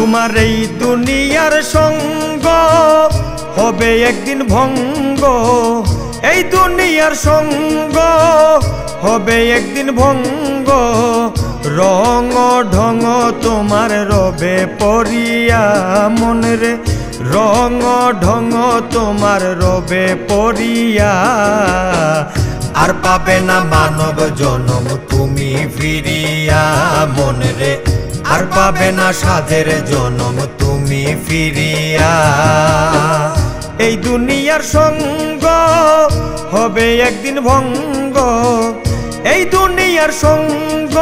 তোমার এই দুনিয়ার সঙ্গ হবে একদিন ভঙ্গ, এই দুনিয়ার সঙ্গ হবে একদিন ভঙ্গ। রঙ ঢঙ তোমার রবে পরিয়া মনে রে, রঙ ঢঙ তোমার রবে পরিয়া। আর পাবে না মানব জনম তুমি ফিরিয়া মনে রে, আর পাবে না সাধের জনম তুমি ফিরিয়া। এই দুনিয়ার সঙ্গ হবে একদিন ভঙ্গ, এই দুনিয়ার সঙ্গ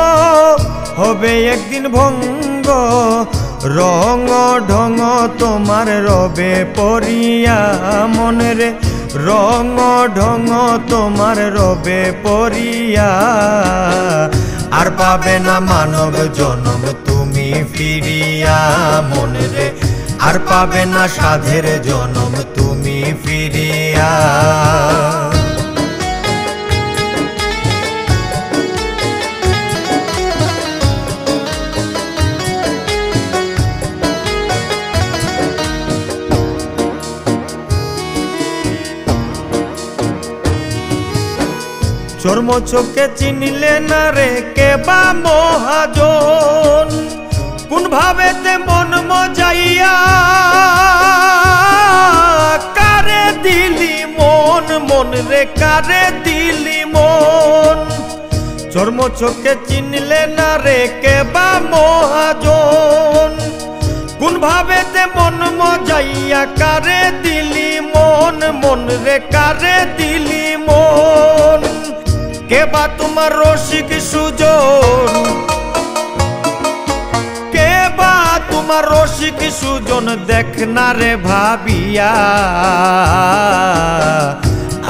হবে একদিন ভঙ্গ। রঙ ঢঙ তোমার রবে পরিয়া মনে রে, রঙ ঢঙ তোমার রবে পরিয়া। আর পাবে না মানব জনম তুমি ফিরিয়া মনে রে, আর পাবে না সাধের জনম তুমি ফিরিয়া। চর্ম চোখে চিনিলে না রে কেবা মহাজন, কোন ভাবেতে মন মজাইয়া কারে দিলি মন, মন রে কারে দিলি মন। চর্ম চোখে চিনিলে না রে কেবা মহাজন, কোন ভাবেতে মন মজাইয়া কারে দিলি মন, মন রে কারে দিলি মন। কেবা তোমার রসিক সুজন, কেবা তোমার রসিক সুজন দেখ না রে ভাবিয়া।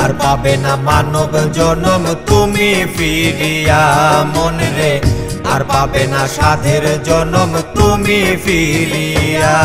আর পাবে না মানব জনম তুমি ফিরিয়া মনে রে, আর পাবে না সাধের জনম তুমি ফিরিয়া।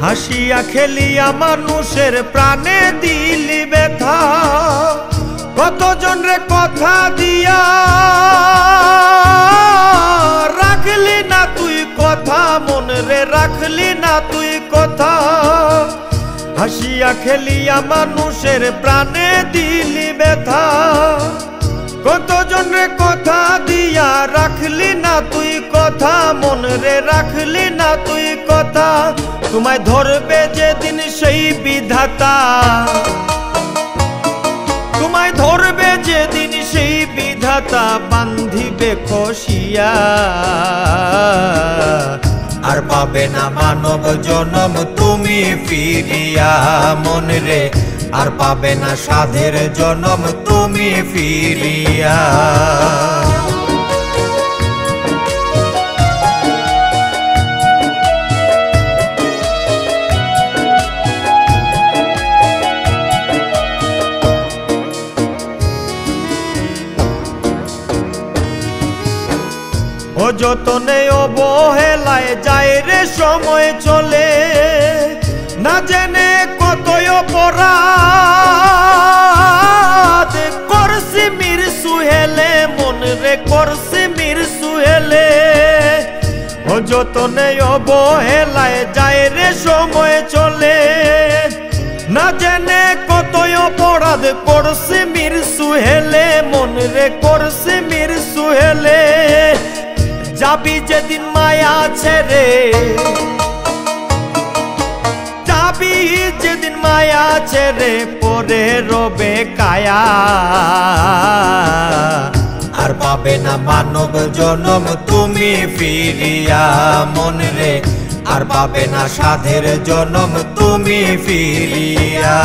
হাসিয়া খেলিয়া মানুষের প্রাণে দিলি ব্যথা, কতজন রে কথা দিয়া রাখলি না তুই কথা মনে রে, রাখলি না তুই কথা। হাসিয়া খেলিয়া মানুষের প্রাণে দিলি ব্যথা, কতজন রে কথা দিয়া রাখলি না তুই কথা মনে রে, রাখলি না তুই কথা। তোমায় ধরবে যেদিন সেই বিধাতা, তোমায় ধরবে যেদিন সেই বিধাতা বান্ধিবে কষিয়া। আর পাবে না মানব জনম তুমি ফিরিয়া মনে রে, আর পাবে না সাধের জনম তুমি ফিরিয়া। অযতনে অবহেলায় যায় রে সময় চলে, না জেনে কতই অপরাধ করছি মির সুহেলে মন রে, করছি মির সুহেলে। অযতনে অবহেলায় যায় রে সময় চলে, না জেনে কতই অপরাধ করছি মির সুহেলে মন রে, করছি মির সুহেলে। যাবি যেদিন মায়া ছেড়ে, যাবি যেদিন মায়া ছেড়ে পরে রবে কায়া। আর পাবে না মানব জনম তুমি ফিরিয়া মনে রে, আর পাবে না সাধের জনম তুমি ফিরিয়া।